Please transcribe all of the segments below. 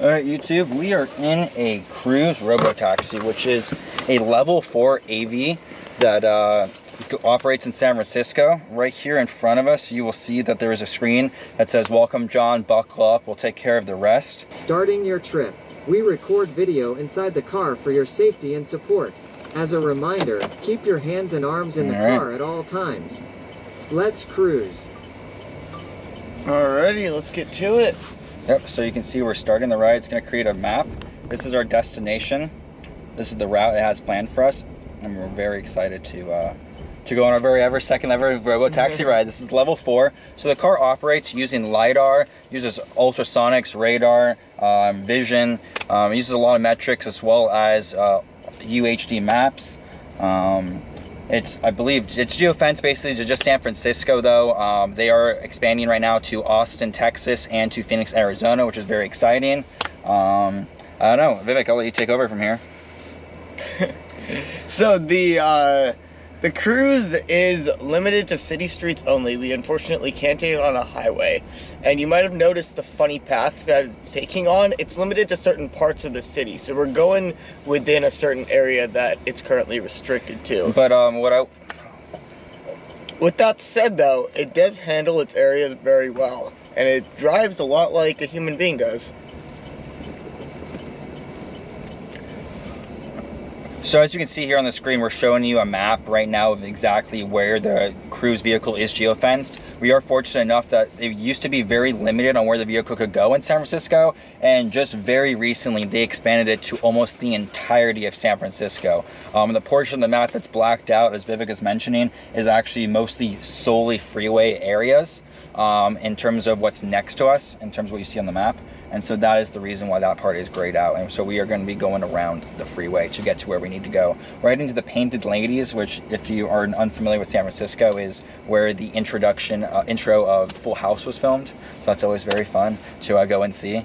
All right, YouTube, we are in a Cruise robo-taxi, which is a level 4 AV that operates in San Francisco. Right here in front of us, you will see that there is a screen that says, "Welcome, John, buckle up, we'll take care of the rest." Starting your trip, we record video inside the car for your safety and support. As a reminder, keep your hands and arms in the car at all times. Let's cruise. Alrighty, let's get to it. Yep, so you can see we're starting the ride. It's going to create a map. This is our destination. This is the route it has planned for us, and we're very excited to go on our second ever robo-taxi ride. This is level 4. So the car operates using LiDAR, uses ultrasonics, radar, vision, uses a lot of metrics as well as UHD maps. I believe it's geofence basically to just San Francisco though. They are expanding right now to Austin, Texas and to Phoenix, Arizona, which is very exciting. I don't know, Vivek, I'll let you take over from here. So the Cruise is limited to city streets only. We unfortunately can't take it on a highway. And you might have noticed the funny path that it's taking on. It's limited to certain parts of the city. So we're going within a certain area that it's currently restricted to. But with that said though, it does handle its areas very well. And it drives a lot like a human being does. So as you can see here on the screen, we're showing you a map right now of exactly where the Cruise vehicle is geofenced. We are fortunate enough that it used to be very limited on where the vehicle could go in San Francisco, and just very recently they expanded it to almost the entirety of San Francisco. The portion of the map that's blacked out, as Vivek is mentioning, is actually mostly solely freeway areas in terms of what's next to us, in terms of what you see on the map. And so that is the reason why that part is grayed out. And so we are going to be going around the freeway to get to where we need to go. Right into the Painted Ladies, which if you are unfamiliar with San Francisco, is where the intro of Full House was filmed. So that's always very fun to go and see.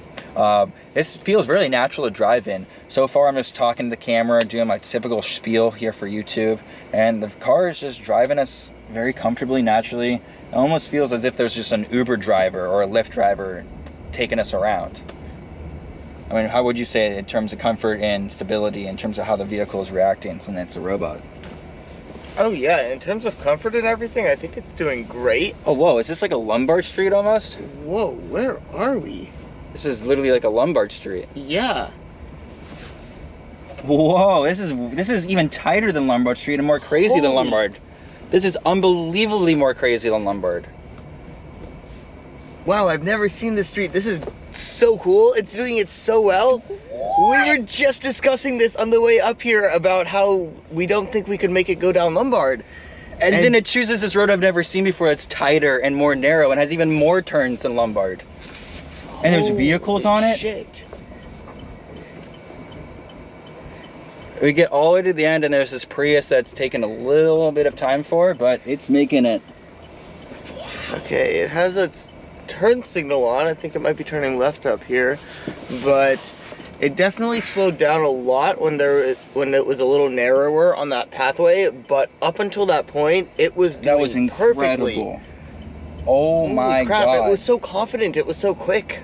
This feels really natural to drive in. So far I'm just talking to the camera, doing my typical spiel here for YouTube. And the car is just driving us very comfortably, naturally. It almost feels as if there's just an Uber driver or a Lyft driver taking us around. I mean, how would you say it in terms of comfort and stability, in terms of how the vehicle is reacting since it's a robot? Oh yeah, in terms of comfort and everything, I think it's doing great. Oh whoa, is this like a Lombard Street almost? Whoa, where are we? This is literally like a Lombard Street. Yeah. Whoa, this is even tighter than Lombard Street and more crazy than Lombard. This is unbelievably more crazy than Lombard. Wow, I've never seen this street. This is so cool. It's doing it so well. What? We were just discussing this on the way up here about how we don't think we could make it go down Lombard. And then it chooses this road I've never seen before. It's tighter and more narrow and has even more turns than Lombard. And there's vehicles on it. Shit. We get all the way to the end and there's this Prius that's taken a little bit of time for, but it's making it. Okay, it has its turn signal on. I think it might be turning left up here, but it definitely slowed down a lot when it was a little narrower on that pathway. But up until that point, it was doing that was incredible. Perfectly. Oh my crap, god! It was so confident. It was so quick.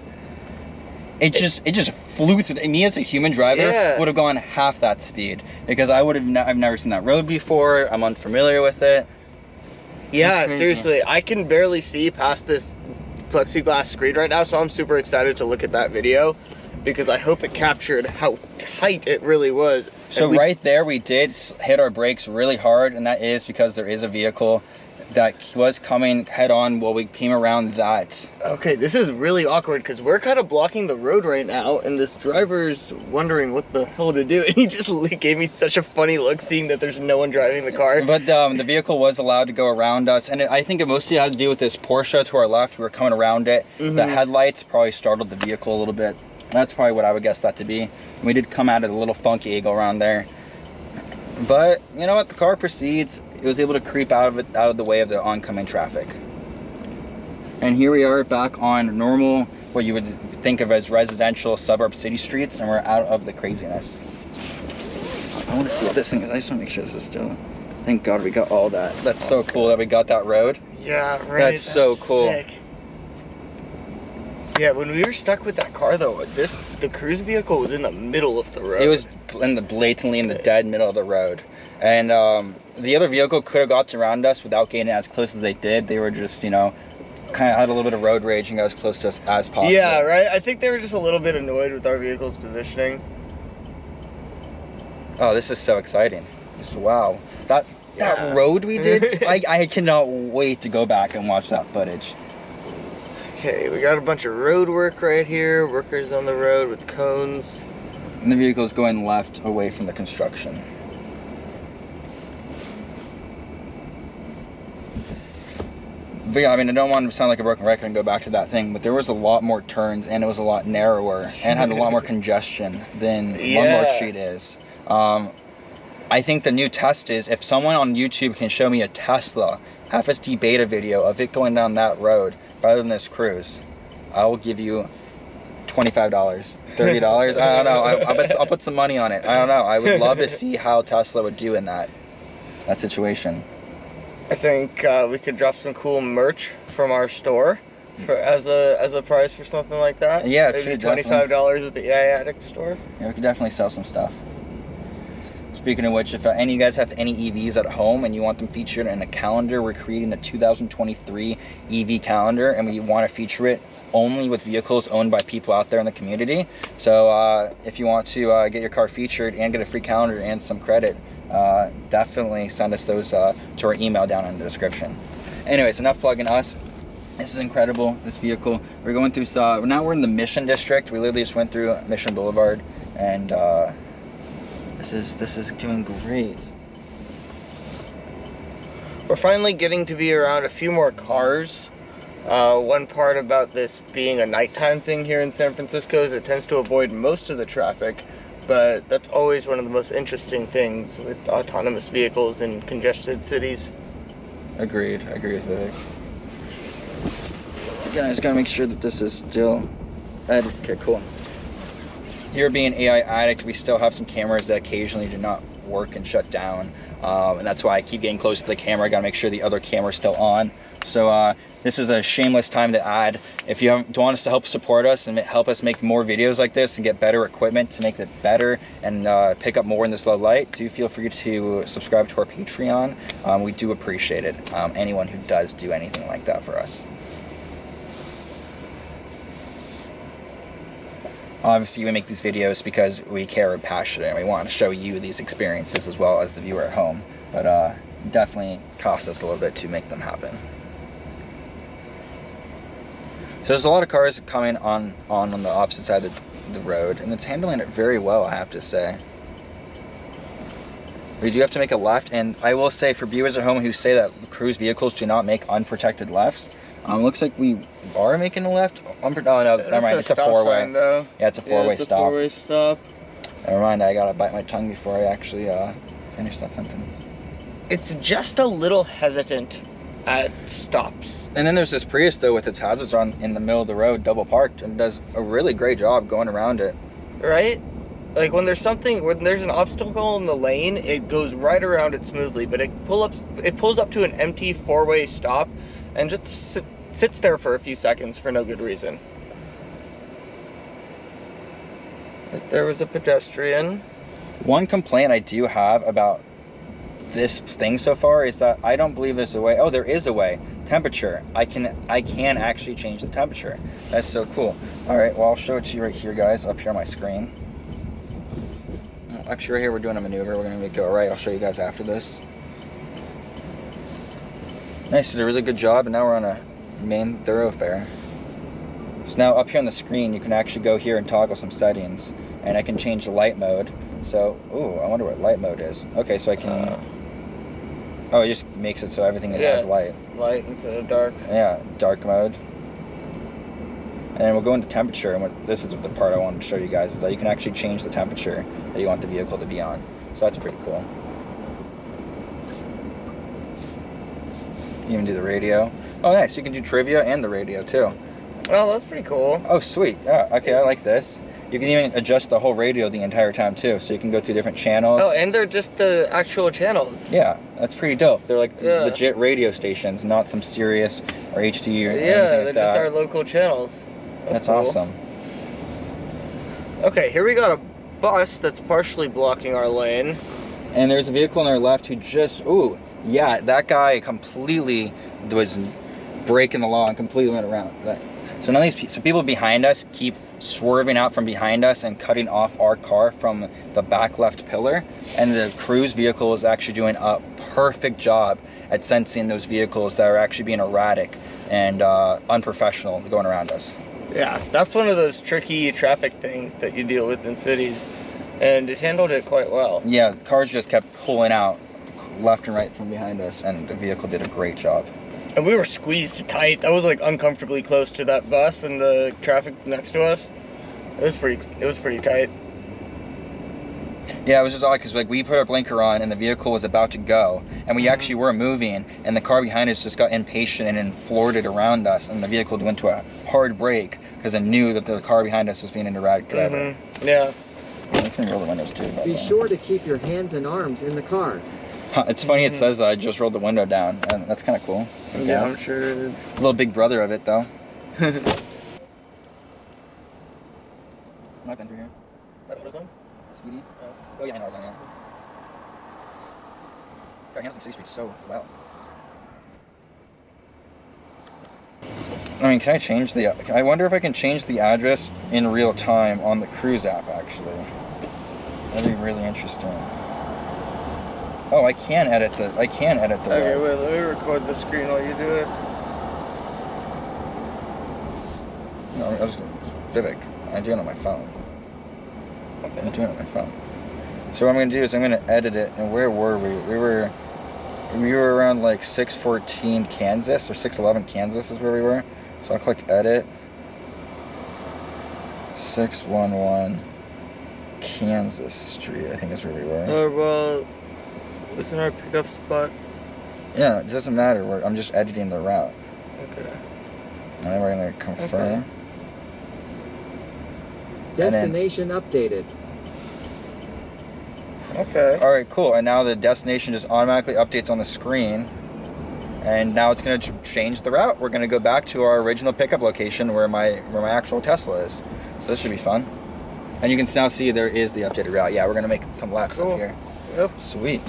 It just flew through. Me as a human driver would have gone half that speed because I've never seen that road before. I'm unfamiliar with it. Yeah, seriously, I can barely see past this plexiglass screen right now, so I'm super excited to look at that video because I hope it captured how tight it really was. So right there we did hit our brakes really hard, and that is because there is a vehicle that was coming head on while we came around that. Okay, this is really awkward because we're kind of blocking the road right now and this driver's wondering what the hell to do, and he just gave me such a funny look seeing that there's no one driving the car. But the vehicle was allowed to go around us, and I think it mostly had to do with this Porsche to our left. We were coming around it. The headlights probably startled the vehicle a little bit. That's probably what I would guess that to be. We did come out of a little funky angle around there. But you know what, the car proceeds. It was able to creep out of the way of the oncoming traffic. And here we are back on normal, what you would think of as residential suburb city streets, and we're out of the craziness. I want to see what this thing is. I just want to make sure this is still. Thank God we got all that. That's so cool that we got that road. Yeah, right. That's so cool. Sick. Yeah, when we were stuck with that car though, the cruise vehicle was in the middle of the road. It was blatantly in the dead middle of the road. And the other vehicle could have got around us without getting as close as they did. They were just, you know, kind of had a little bit of road rage and got as close to us as possible. Yeah, right? I think they were just a little bit annoyed with our vehicle's positioning. Oh, this is so exciting. Just wow. That road we did, I cannot wait to go back and watch that footage. Okay, we got a bunch of road work right here. Workers on the road with cones. And the vehicle's going left away from the construction. But yeah, I mean, I don't want to sound like a broken record and go back to that thing, but there was a lot more turns and it was a lot narrower and had a lot more congestion than Lombard Street is. I think the new test is if someone on YouTube can show me a Tesla FSD beta video of it going down that road rather than this cruise, I will give you $25, $30. I don't know. I'll put some money on it. I don't know. I would love to see how Tesla would do in that situation. I think we could drop some cool merch from our store as a prize for something like that. Yeah, maybe true, $25 at the AiAddict store. Yeah, we could definitely sell some stuff. Speaking of which, if any of you guys have any EVs at home and you want them featured in a calendar, we're creating a 2023 EV calendar and we want to feature it only with vehicles owned by people out there in the community. So if you want to get your car featured and get a free calendar and some credit, definitely send us those to our email down in the description. Anyways, enough plugging us. This is incredible, this vehicle. We're going through, now we're in the Mission District. We literally just went through Mission Boulevard and this is doing great. We're finally getting to be around a few more cars. One part about this being a nighttime thing here in San Francisco is it tends to avoid most of the traffic, but that's always one of the most interesting things with autonomous vehicles in congested cities. Agreed. I agree with Vivek. Again, I just gotta make sure that this is still okay, cool. Here being AI Addict, we still have some cameras that occasionally do not work and shut down. And that's why I keep getting close to the camera. I gotta make sure the other camera's still on. So this is a shameless time to add. If you want us to help support us and help us make more videos like this and get better equipment to make it better and pick up more in this low light, do feel free to subscribe to our Patreon. We do appreciate it. Anyone who does do anything like that for us. Obviously, we make these videos because we care and passionate and we want to show you these experiences as well as the viewer at home. But definitely cost us a little bit to make them happen. So there's a lot of cars coming on the opposite side of the road, and it's handling it very well, I have to say. We do have to make a left, and I will say for viewers at home who say that cruise vehicles do not make unprotected lefts, looks like we are making a left. Oh no, never mind. It's a four-way. Yeah, it's a four-way stop. Four-way stop. Never mind. I gotta bite my tongue before I actually finish that sentence. It's just a little hesitant at stops. And then there's this Prius though with its hazards on in the middle of the road, double parked, and does a really great job going around it. Right? Like when there's an obstacle in the lane, it goes right around it smoothly, but it pulls up to an empty four-way stop and just sits there for a few seconds for no good reason. But there was a pedestrian. One complaint I do have about this thing so far is that I don't believe there's a way. Oh, there is a way. Temperature. I can actually change the temperature. That's so cool. All right, well, I'll show it to you right here, guys, up here on my screen. Actually, right here, we're doing a maneuver. We're gonna go right. I'll show you guys after this. Nice, did a really good job, and now we're on a main thoroughfare. So now up here on the screen, you can actually go here and toggle some settings, and I can change the light mode. So, ooh, I wonder what light mode is. Okay, so I can. Oh, it just makes it so everything has light. Light instead of dark. Yeah, dark mode. And then we'll go into temperature, and this is the part I wanted to show you guys, is that you can actually change the temperature that you want the vehicle to be on. So that's pretty cool. You even do the radio. Oh, nice, you can do trivia and the radio too. Oh, that's pretty cool. Oh, sweet. Yeah, okay, I like this. You can even adjust the whole radio the entire time too, so you can go through different channels. Oh, and they're just the actual channels. Yeah, that's pretty dope. They're like legit radio stations, not some Sirius or HD or anything like that. Yeah, they're just our local channels. That's cool. awesome. Okay, here we got a bus that's partially blocking our lane. And there's a vehicle on our left who just, ooh, yeah, that guy completely was breaking the law and completely went around. So none of these, so people behind us keep swerving out from behind us and cutting off our car from the back left pillar. And the cruise vehicle is actually doing a perfect job at sensing those vehicles that are actually being erratic and unprofessional going around us. Yeah, that's one of those tricky traffic things that you deal with in cities, and it handled it quite well. Yeah, the cars just kept pulling out left and right from behind us, and the vehicle did a great job. And we were squeezed tight. That was like uncomfortably close to that bus and the traffic next to us. It was pretty tight. Yeah, it was just odd because like we put our blinker on and the vehicle was about to go, and we actually were moving, and the car behind us just got impatient and then floored it around us, and the vehicle went to a hard brake because it knew that the car behind us was being an erratic driver. Yeah. I can roll the windows too. Be sure to keep your hands and arms in the car. It's funny it says that I just rolled the window down, and that's kind of cool. Yeah, I'm sure it is. A little big brother of it though. Not been through here. Speedy? Oh yeah, I know I was on, yeah. God, handles the city streets so well. I mean, can I change the... I wonder if I can change the address in real time on the cruise app, actually. That'd be really interesting. Oh, I can edit the... Okay, wait, let me record the screen while you do it. No, I was... Civic. I'm doing it on my phone. Okay. I'm doing it on my phone. So what I'm going to do is I'm going to edit it, and where were we? We were around like 614 Kansas, or 611 Kansas is where we were. So I'll click edit. 611 Kansas Street, I think is where we were. Oh, well, isn't our pickup spot? Yeah, it doesn't matter. I'm just editing the route. Okay. And then we're going to confirm. Okay. Destination updated. Okay. All right, cool. And now the destination just automatically updates on the screen. And now it's going to change the route. We're going to go back to our original pickup location where my actual Tesla is. So this should be fun. And you can now see there is the updated route. Yeah, we're going to make some laps up here. Yep. Sweet.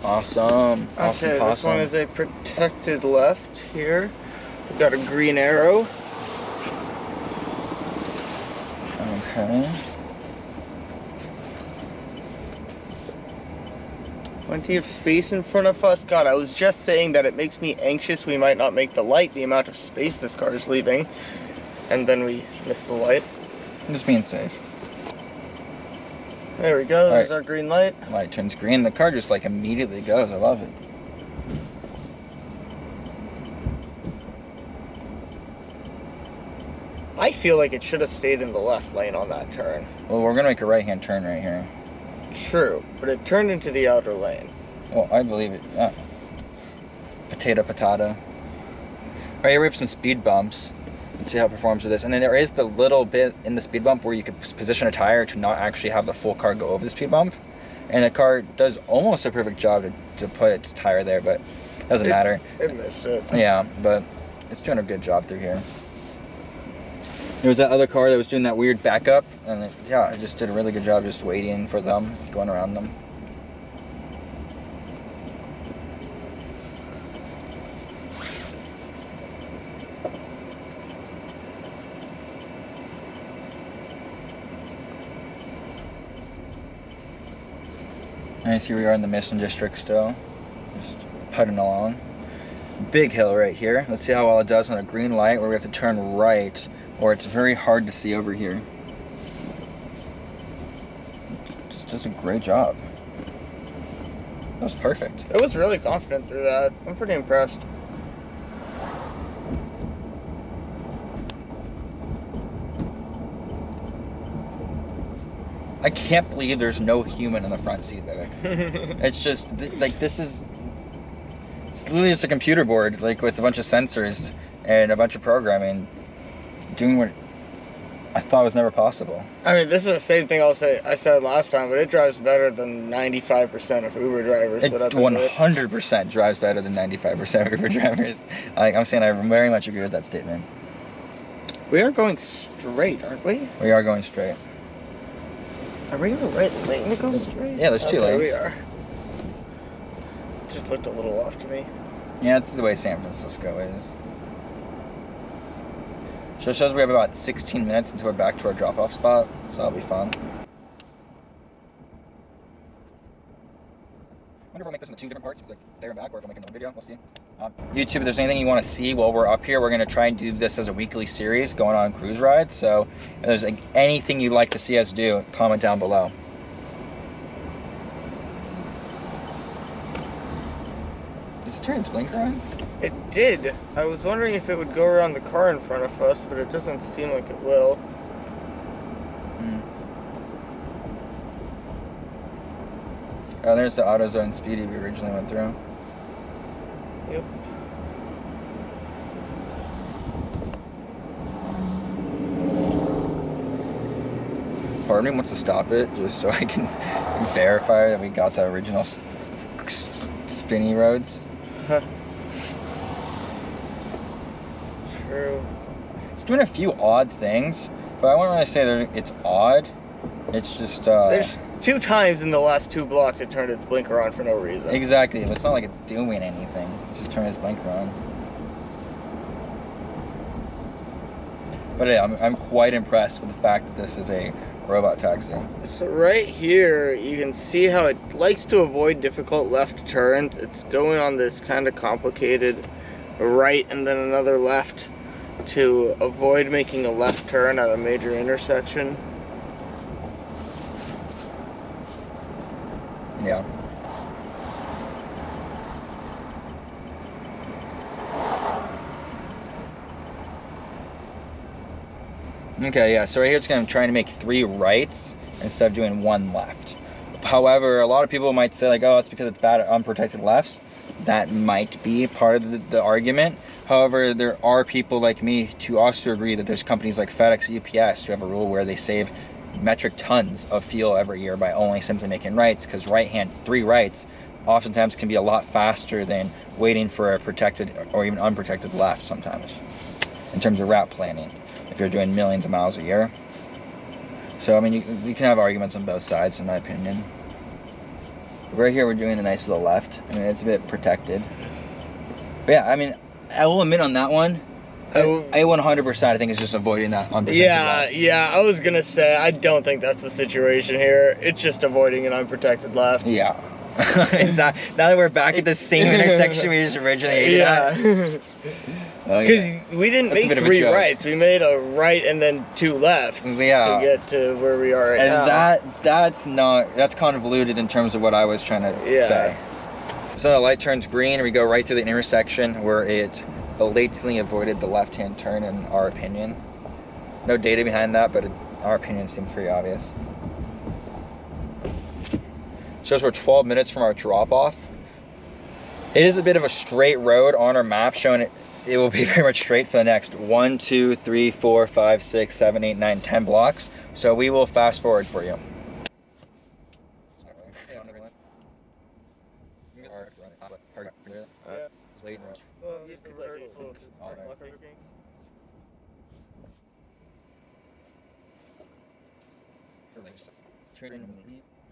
Awesome. Okay, awesome. this one is a protected left here. We've got a green arrow. Okay. Plenty of space in front of us. God, I was just saying that it makes me anxious we might not make the light, the amount of space this car is leaving. And then we miss the light. I'm just being safe. There we go, there's All right. our green light. Light turns green. The car just like immediately goes. I love it. I feel like it should have stayed in the left lane on that turn. Well, we're going to make a right-hand turn right here. True, but it turned into the outer lane. Well, I believe it. Yeah. Potato. Right here we have some speed bumps. Let's see how it performs with this. And then there is the little bit in the speed bump where you could position a tire to not actually have the full car go over the speed bump. And the car does almost a perfect job to put its tire there, but it doesn't matter. It missed it. Yeah, but it's doing a good job through here. There was that other car that was doing that weird backup, and yeah, it just did a really good job just waiting for them, going around them. And here we are in the Mission District still, just putting along. Big hill right here. Let's see how well it does on a green light where we have to turn right, or it's very hard to see over here. Just does a great job. That was perfect. It was really confident through that. I'm pretty impressed. I can't believe there's no human in the front seat, baby. It's just, like, this is... It's literally just a computer board, like, with a bunch of sensors and a bunch of programming, doing what I thought was never possible. I mean, this is the same thing I said last time, but it drives better than 95% of Uber drivers It that I've been with. 100% drives better than 95% of Uber drivers. I'm saying I very much agree with that statement. We are going straight, aren't we? We are going straight. Are we in the right lane to go straight? Yeah, there's two lanes. We are. Just looked a little off to me. Yeah, that's the way San Francisco is. So it shows we have about 16 minutes until we're back to our drop-off spot, so that'll be fun. I wonder if we'll make this into 2 different parts, like there and back, or if we'll make another video. We'll see. YouTube, if there's anything you want to see while we're up here, we're going to try and do this as a weekly series going on cruise rides. So if there's like anything you'd like to see us do, comment down below. Does it turn its blinker on? It did. I was wondering if it would go around the car in front of us, but it doesn't seem like it will. Oh, there's the AutoZone speedy we originally went through. Yep. Part of me wants to stop it just so I can verify that we got the original spinny roads. Huh. True. It's doing a few odd things, but I wouldn't really say that it's odd. It's just There's 2 times in the last 2 blocks it turned its blinker on for no reason. exactly, but it's not like it's doing anything. It's just turning its blinker on. But yeah, I'm quite impressed with the fact that this is a robot taxi. So right here, you can see how it likes to avoid difficult left turns. It's going on this kind of complicated right and then another left to avoid making a left turn at a major intersection. Yeah. Okay, yeah, so right here it's going to try to make 3 rights instead of doing 1 left. However, a lot of people might say like, oh, it's because it's bad at unprotected lefts. That might be part of the argument. However, there are people like me to also agree that there's companies like FedEx, UPS who have a rule where they save metric tons of fuel every year by only simply making rights, because 3 rights oftentimes can be a lot faster than waiting for a protected or even unprotected left sometimes in terms of route planning if you're doing millions of miles a year. So I mean, you can have arguments on both sides in my opinion. Right here we're doing a nice little left. I mean, it's a bit protected, but yeah, I mean, I will admit on that one, I 100% I think it's just avoiding that unprotected left. Yeah, I was gonna say, I don't think that's the situation here. It's just avoiding an unprotected left. Yeah. now that we're back at the same intersection we just originally ate at. Because we didn't make 3 rights. We made a right and then 2 lefts to get to where we are right now. And that's convoluted in terms of what I was trying to say. So the light turns green and we go right through the intersection where it blatantly avoided the left-hand turn in our opinion. No data behind that, but our opinion seems pretty obvious. Shows we're 12 minutes from our drop-off. It is a bit of a straight road on our map, showing it will be very much straight for the next 1, 2, 3, 4, 5, 6, 7, 8, 9, 10 blocks. So we will fast forward for you.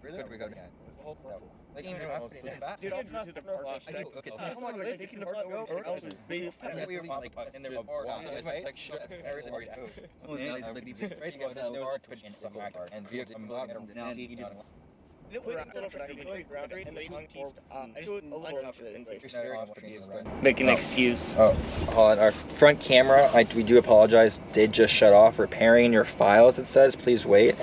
Where do we go again? Like, even dude, I'll to the park. I do. Okay, come on, like, taking the park go, or else it's big. We were like, and there was bar down. It's like, shut up. Everything already out. Oh, yeah, it's like, these right to go down. There was a twitch in some actor. And vehicle, I'm blocking them now. You do. Make an excuse. Oh, hold on. Our front camera, we do apologize, did just shut off. Repairing your files, it says. Please wait.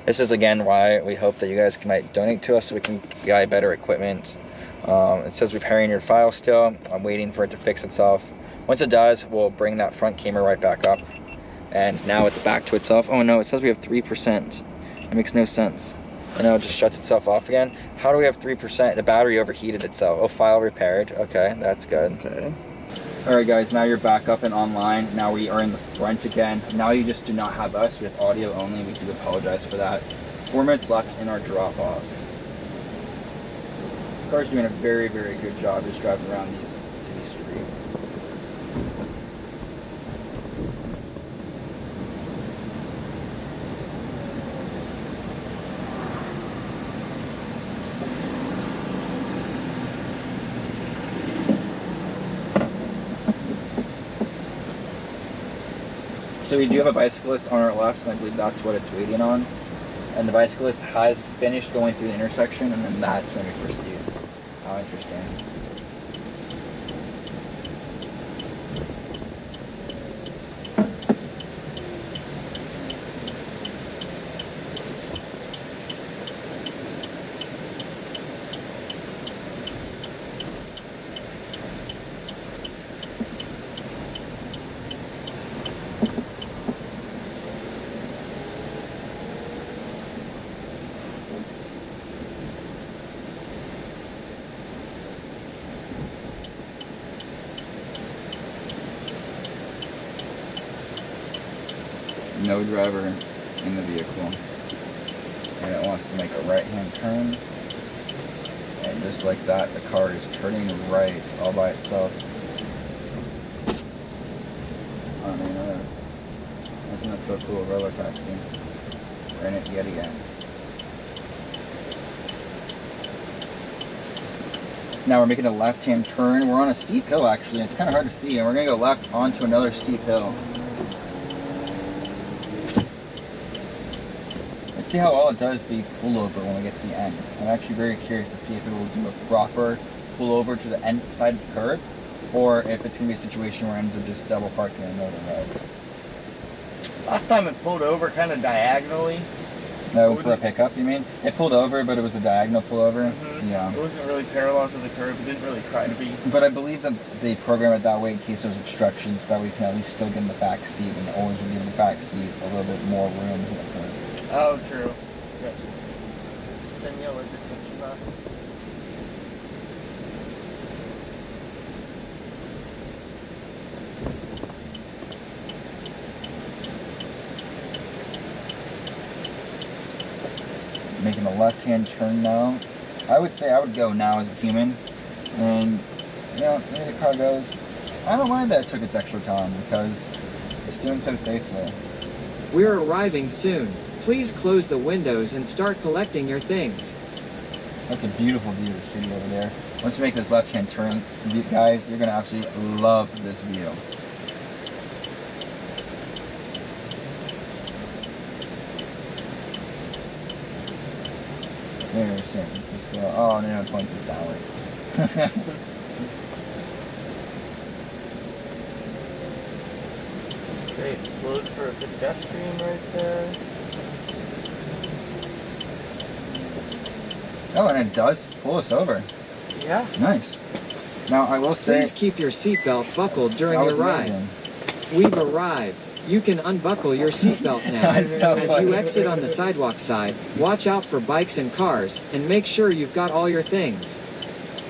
This is again why we hope that you guys might donate to us so we can buy better equipment. It says repairing your file still. I'm waiting for it to fix itself. Once it does, we'll bring that front camera right back up. And now it's back to itself. Oh no, it says we have 3%. It makes no sense. And now it just shuts itself off again. How do we have 3%? The battery overheated itself. Oh, file repaired. Okay, that's good. Okay. Alright guys, now you're back up and online. Now we are in the front again. Now you just do not have us. We have audio only. We do apologize for that. 4 minutes left in our drop-off. The car's doing a very, very good job just driving around these city streets. So we do have a bicyclist on our left, and I believe that's what it's waiting on. And the bicyclist has finished going through the intersection, and then that's when we proceed. How interesting. No driver in the vehicle, and it wants to make a right-hand turn, and just like that, the car is turning right all by itself. I mean, isn't that so cool? Roller taxi. We're in it yet again. Now we're making a left-hand turn. We're on a steep hill, actually. It's kind of hard to see, and we're gonna go left onto another steep hill. See how all it does the pullover when we get to the end. I'm actually very curious to see if it will do a proper pullover to the end side of the curb, or if it's going to be a situation where it ends up just double parking in the middle of the road. Last time it pulled over kind of diagonally. No, for a pickup, you mean? It pulled over, but it was a diagonal pullover. Mm-hmm. Yeah. It wasn't really parallel to the curb. It didn't really try to be. But I believe that they program it that way in case there's obstructions, so that we can at least still get in the back seat, and always will give the back seat a little bit more room for the curb. Oh, true. Yes. Daniela did mention that. Making a left-hand turn now. I would say I would go now as a human, and you know, maybe the car goes. I don't mind that it took its extra time because it's doing so safely. We're arriving soon. Please close the windows and start collecting your things. That's a beautiful view of the city over there. Once you make this left-hand turn, guys, you're gonna absolutely love this view. There's San Francisco. Oh, no, it points us downwards. Okay, it slowed for a pedestrian right there. Oh, and it does pull us over. Yeah. Nice. Now, I will say... Please keep your seatbelt buckled during that your was ride. amazing. We've arrived. You can unbuckle your seatbelt now. That's so As funny. you exit on the sidewalk side, watch out for bikes and cars, and make sure you've got all your things.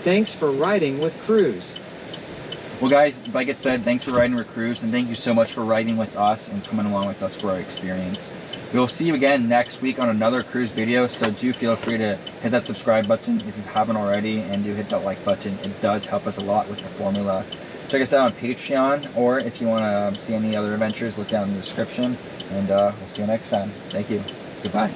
Thanks for riding with Cruise. Well, guys, like it said, thanks for riding with Cruise, and thank you so much for riding with us and coming along with us for our experience. We'll see you again next week on another Cruise video, so do feel free to hit that subscribe button if you haven't already, and do hit that like button. It does help us a lot with the formula. Check us out on Patreon, or if you want to see any other adventures, look down in the description, and we'll see you next time. Thank you. Goodbye.